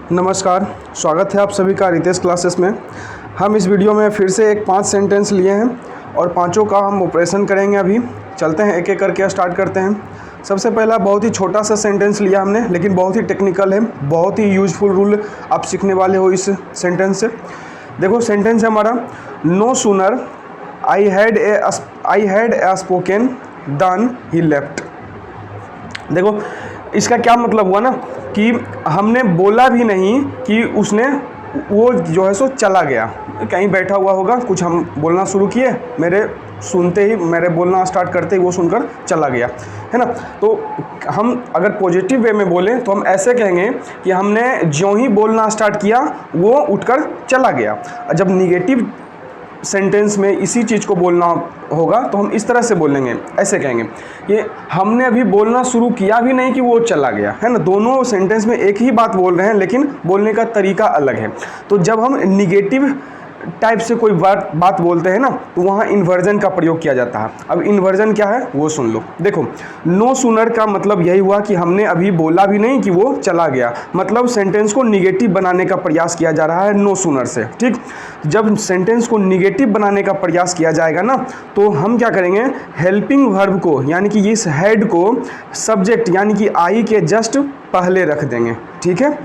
नमस्कार, स्वागत है आप सभी का रितेश क्लासेस में। हम इस वीडियो में फिर से एक 5 सेंटेंस लिए हैं और पांचों का हम ऑपरेशन करेंगे। अभी चलते हैं, एक एक करके स्टार्ट करते हैं। सबसे पहला बहुत ही छोटा सा सेंटेंस लिया हमने, लेकिन बहुत ही टेक्निकल है, बहुत ही यूजफुल रूल आप सीखने वाले हो इस सेंटेंस से। देखो सेंटेंस है हमारा, no sooner I had a spoken then he left. देखो इसका क्या मतलब हुआ ना कि हमने बोला भी नहीं कि उसने वो जो है सो चला गया, कहीं बैठा हुआ होगा, कुछ हम बोलना शुरू किए, मेरे सुनते ही, मेरे बोलना स्टार्ट करते ही वो सुनकर चला गया, है ना। तो हम अगर पॉजिटिव वे में बोलें तो हम ऐसे कहेंगे कि हमने ज्यों ही बोलना स्टार्ट किया वो उठकर चला गया। जब निगेटिव सेंटेंस में इसी चीज़ को बोलना होगा तो हम इस तरह से बोलेंगे, ऐसे कहेंगे कि हमने अभी बोलना शुरू किया भी नहीं कि वो चला गया, है ना। दोनों सेंटेंस में एक ही बात बोल रहे हैं लेकिन बोलने का तरीका अलग है। तो जब हम निगेटिव टाइप से कोई बात बोलते हैं ना तो वहाँ इन्वर्जन का प्रयोग किया जाता है। अब इन्वर्जन क्या है वो सुन लो। देखो नो सूनर का मतलब यही हुआ कि हमने अभी बोला भी नहीं कि वो चला गया, मतलब सेंटेंस को निगेटिव बनाने का प्रयास किया जा रहा है नो सूनर से। ठीक, जब सेंटेंस को निगेटिव बनाने का प्रयास किया जाएगा ना तो हम क्या करेंगे, हेल्पिंग वर्ब को यानी कि इस हेड को सब्जेक्ट यानी कि आई के जस्ट पहले रख देंगे। ठीक है,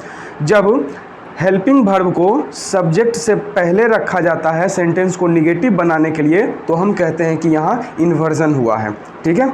जब हेल्पिंग वर्ब को सब्जेक्ट से पहले रखा जाता है सेंटेंस को निगेटिव बनाने के लिए तो हम कहते हैं कि यहाँ इन्वर्जन हुआ है। ठीक है,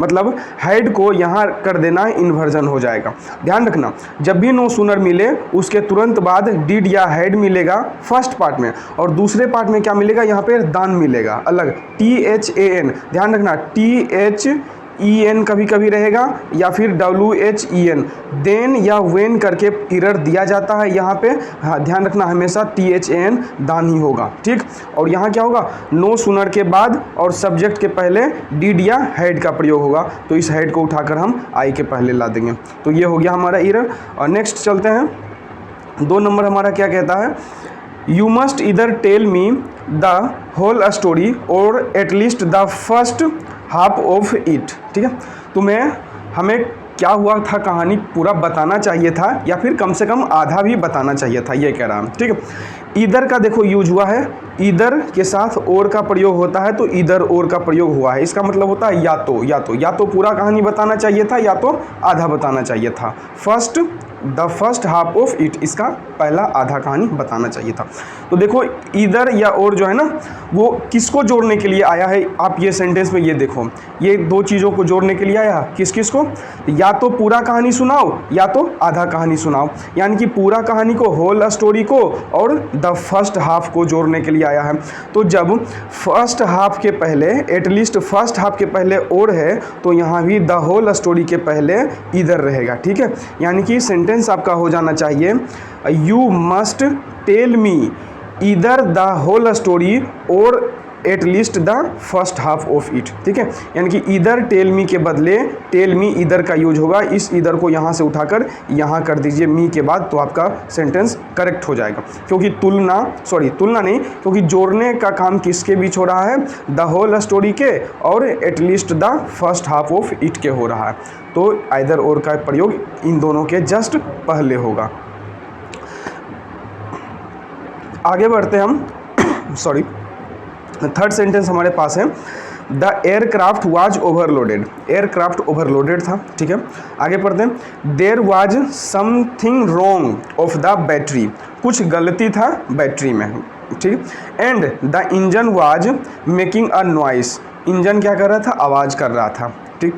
मतलब हेड को यहाँ कर देना इन्वर्जन हो जाएगा। ध्यान रखना, जब भी नो सूनर मिले उसके तुरंत बाद डिड या हैड मिलेगा फर्स्ट पार्ट में, और दूसरे पार्ट में क्या मिलेगा, यहाँ पे दान मिलेगा अलग, THAN। ध्यान रखना, THEN कभी कभी रहेगा या फिर WHEN, देन या वेन करके एरर दिया जाता है यहाँ पे। हाँ ध्यान रखना, हमेशा THAN दान ही होगा। ठीक, और यहाँ क्या होगा, नो सूनर के बाद और सब्जेक्ट के पहले डिड या हैड का प्रयोग होगा, तो इस हैड को उठाकर हम आई के पहले ला देंगे। तो ये हो गया हमारा एरर। और नेक्स्ट चलते हैं, 2 नंबर हमारा क्या कहता है, यू मस्ट इधर tell me the whole story और at least the first half of it. ठीक है, हमें क्या हुआ था कहानी पूरा बताना चाहिए था या फिर कम से कम आधा भी बताना चाहिए था, ये कह रहा हूँ। ठीक है, इधर का देखो यूज हुआ है, इधर के साथ और का प्रयोग होता है तो इधर और का प्रयोग हुआ है। इसका मतलब होता है या तो पूरा कहानी बताना चाहिए था या तो आधा बताना चाहिए था। The first half of it, इसका पहला आधा कहानी बताना चाहिए था। तो देखो इधर या और जो है ना वो किसको जोड़ने के लिए आया है, आप ये सेंटेंस में ये देखो, ये 2 चीज़ों को जोड़ने के लिए आया। किस किस को, या तो पूरा कहानी सुनाओ या तो आधा कहानी सुनाओ, यानी कि पूरा कहानी को, होल स्टोरी को और द फर्स्ट हाफ को जोड़ने के लिए आया है। तो जब फर्स्ट हाफ के पहले, एटलीस्ट फर्स्ट हाफ के पहले और है तो यहाँ भी द होल स्टोरी के पहले इधर रहेगा। ठीक है, यानी कि सेंटेंस आपका हो जाना चाहिए, यू मस्ट टेल मी इधर द होल स्टोरी और at least the first half of it. ठीक है, यानी कि इधर टेल मी के बदले टेल मी इधर का यूज होगा, इस इधर को यहाँ से उठाकर यहाँ कर दीजिए मी के बाद, तो आपका सेंटेंस करेक्ट हो जाएगा। क्योंकि तुलना नहीं, क्योंकि जोड़ने का काम किसके बीच हो रहा है, द होल स्टोरी के और at least the first half of it के हो रहा है। तो आइदर और का प्रयोग इन दोनों के जस्ट पहले होगा। आगे बढ़ते हम थर्ड सेंटेंस हमारे पास है, the aircraft was overloaded. Aircraft overloaded था। ठीक है, आगे पढ़ते हैं, there was something wrong of the battery, कुछ गलती था बैटरी में। ठीक, and the engine was making a noise, engine क्या कर रहा था, आवाज़ कर रहा था। ठीक,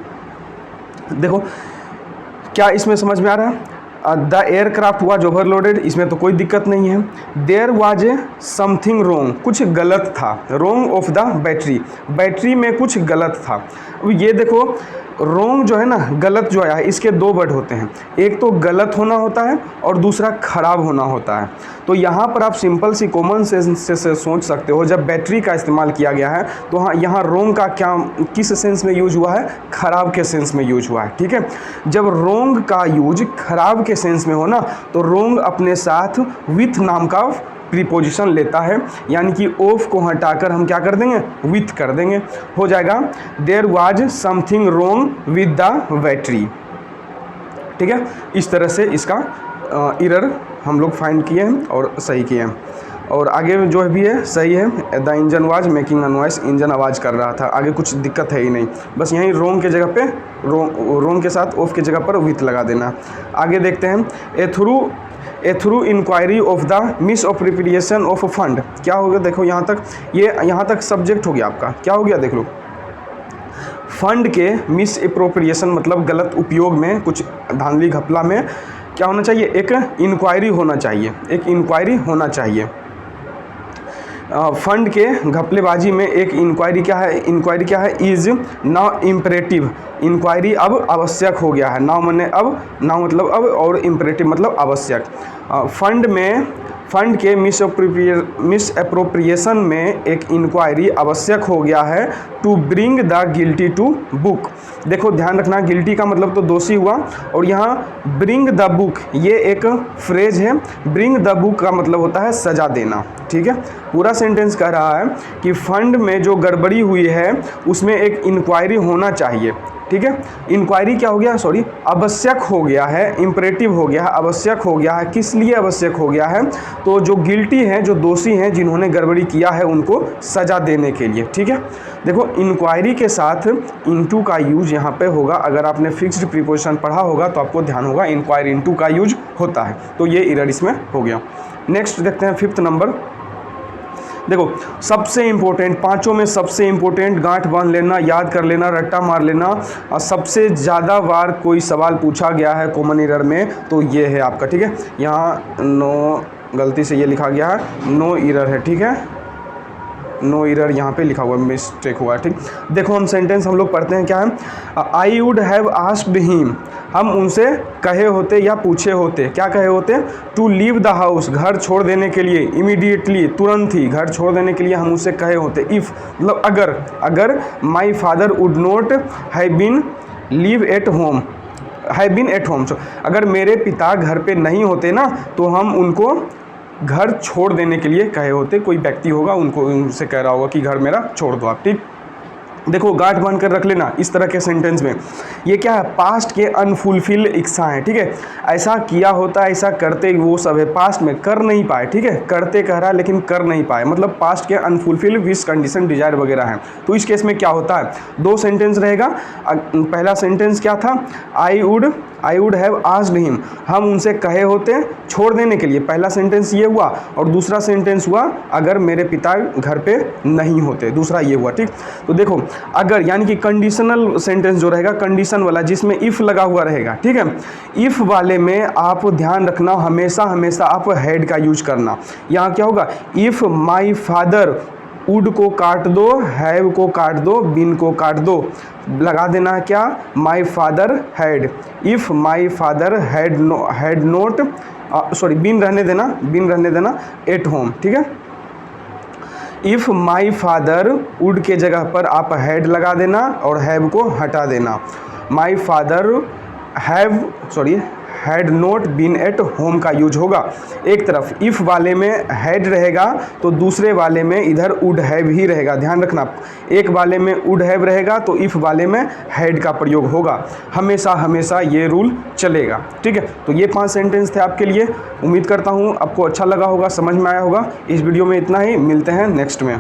देखो क्या इसमें समझ में आ रहा है, द एयरक्राफ्ट वाज ओवरलोडेड, इसमें तो कोई दिक्कत नहीं है। देयर वाज समथिंग रॉन्ग, कुछ गलत था, wrong of the battery, battery में कुछ गलत था। अब ये देखो रॉन्ग जो है ना, गलत जो है, इसके 2 वर्ड होते हैं, एक तो गलत होना होता है और दूसरा खराब होना होता है। तो यहाँ पर आप सिंपल सी कॉमन सेंस से सोच सकते हो, जब बैटरी का इस्तेमाल किया गया है तो हाँ यहाँ रॉन्ग का किस सेंस में यूज हुआ है, खराब के सेंस में यूज हुआ है। ठीक है, जब रॉन्ग का यूज खराब के सेंस में हो ना तो रॉन्ग अपने साथ विथ नाम का प्रीपोजिशन लेता है, यानी कि ऑफ को हटाकर हम क्या कर देंगे, विथ कर देंगे, हो जाएगा there was something wrong with the battery. ठीक है, इस तरह से इसका एरर हम लोग फाइंड किए हैं और सही किए हैं। और आगे जो भी है सही है। The engine was making a noise, engine आवाज़ कर रहा था। आगे कुछ दिक्कत है ही नहीं, बस यहीं रोंग के जगह पे रोंग के साथ ऑफ की जगह पर विथ लगा देना। आगे देखते हैं, a through inquiry of the misappropriation of fund. क्या हो गया देखो, यहाँ तक सब्जेक्ट हो गया आपका। क्या हो गया देख लो, फंड के मिस अप्रोप्रिएशन मतलब गलत उपयोग में, कुछ धांधली घपला में क्या होना चाहिए, एक इंक्वायरी होना चाहिए, एक इंक्वायरी होना चाहिए। फंड के घपलेबाजी में एक इंक्वायरी क्या है, इज़ नाउ इम्परेटिव। इंक्वायरी अब आवश्यक हो गया है। नाउ मतलब अब और इम्परेटिव मतलब आवश्यक। फंड के मिस अप्रोप्रिएशन में एक इंक्वायरी आवश्यक हो गया है to bring the guilty to book. देखो ध्यान रखना, गिल्टी का मतलब तो दोषी हुआ, और यहाँ ब्रिंग द बुक ये एक फ्रेज है। ब्रिंग द बुक का मतलब होता है सजा देना। ठीक है, पूरा सेंटेंस कह रहा है कि फंड में जो गड़बड़ी हुई है उसमें एक इंक्वायरी होना चाहिए। ठीक है, इंक्वायरी क्या हो गया, सॉरी, आवश्यक हो गया है, इम्परेटिव हो गया है, आवश्यक हो गया है। किस लिए आवश्यक हो गया है, तो जो गिल्टी हैं, जो दोषी हैं, जिन्होंने गड़बड़ी किया है उनको सजा देने के लिए। ठीक है, देखो इंक्वायरी के साथ इनटू का यूज यहाँ पे होगा। अगर आपने फिक्स्ड प्रीपोजिशन पढ़ा होगा तो आपको ध्यान होगा इंक्वायरी इनटू का यूज होता है, तो ये एरर इसमें हो गया। नेक्स्ट देखते हैं 5th नंबर। देखो सबसे इम्पोर्टेंट, पांचों में सबसे इम्पोर्टेंट, गांठ बांध लेना, याद कर लेना, रट्टा मार लेना, और सबसे ज़्यादा बार कोई सवाल पूछा गया है कॉमन एरर में तो ये है आपका। ठीक है, यहाँ नो, गलती से ये लिखा गया है नो एरर है। ठीक है, नो एरर यहाँ पे लिखा हुआ, मिस्टेक हुआ है। ठीक, देखो हम सेंटेंस हम लोग पढ़ते हैं, क्या है, I would have asked him, हम उनसे कहे होते या पूछे होते, क्या कहे होते, टू लीव द हाउस, घर छोड़ देने के लिए, इमीडिएटली, तुरंत ही घर छोड़ देने के लिए हम उनसे कहे होते। इफ़ मतलब अगर my father would not have been leave at home, have been at home, अगर मेरे पिता घर पे नहीं होते ना तो हम उनको घर छोड़ देने के लिए कहे होते। कोई व्यक्ति होगा उनको, उनसे कह रहा होगा कि घर मेरा छोड़ दो आप। ठीक, देखो गांठ बांध कर रख लेना इस तरह के सेंटेंस में। ये क्या है, पास्ट के अनफुलफिल्ड इच्छाएं। ठीक है, ऐसा किया होता, ऐसा करते, वो सब है, पास्ट में कर नहीं पाए। ठीक है, करते कह रहा है लेकिन कर नहीं पाए, मतलब पास्ट के अनफुलफिल्ड विश, कंडीशन, डिजायर वगैरह हैं। तो इस केस में क्या होता है, दो सेंटेंस रहेगा। पहला सेंटेंस क्या था, I would have asked him, हम उनसे कहे होते छोड़ देने के लिए, पहला सेंटेंस ये हुआ। और दूसरा सेंटेंस हुआ अगर मेरे पिता घर पे नहीं होते, दूसरा ये हुआ। ठीक, तो देखो अगर यानी कि कंडीशनल सेंटेंस जो रहेगा, कंडीशन वाला जिसमें इफ लगा हुआ रहेगा। ठीक है, इफ वाले में आप ध्यान रखना, हमेशा आप हैड का यूज करना। यहाँ क्या होगा, इफ माई फादर, वुड को काट दो, हैव को काट दो, बीन को काट दो, लगा देना है क्या, my father had. If my father had not, sorry been रहने देना एट होम। ठीक है, इफ़ माई फादर, वुड के जगह पर आप हैड लगा देना और हैव को हटा देना। My father had not been at home का यूज होगा। एक तरफ इफ़ वाले में हैड रहेगा तो दूसरे वाले में इधर वुड हैव ही रहेगा। ध्यान रखना, एक वाले में वुड हैव रहेगा तो इफ़ वाले में हैड का प्रयोग होगा। हमेशा ये रूल चलेगा। ठीक है, तो ये 5 सेंटेंस थे आपके लिए। उम्मीद करता हूँ आपको अच्छा लगा होगा, समझ में आया होगा। इस वीडियो में इतना ही, मिलते हैं नेक्स्ट में।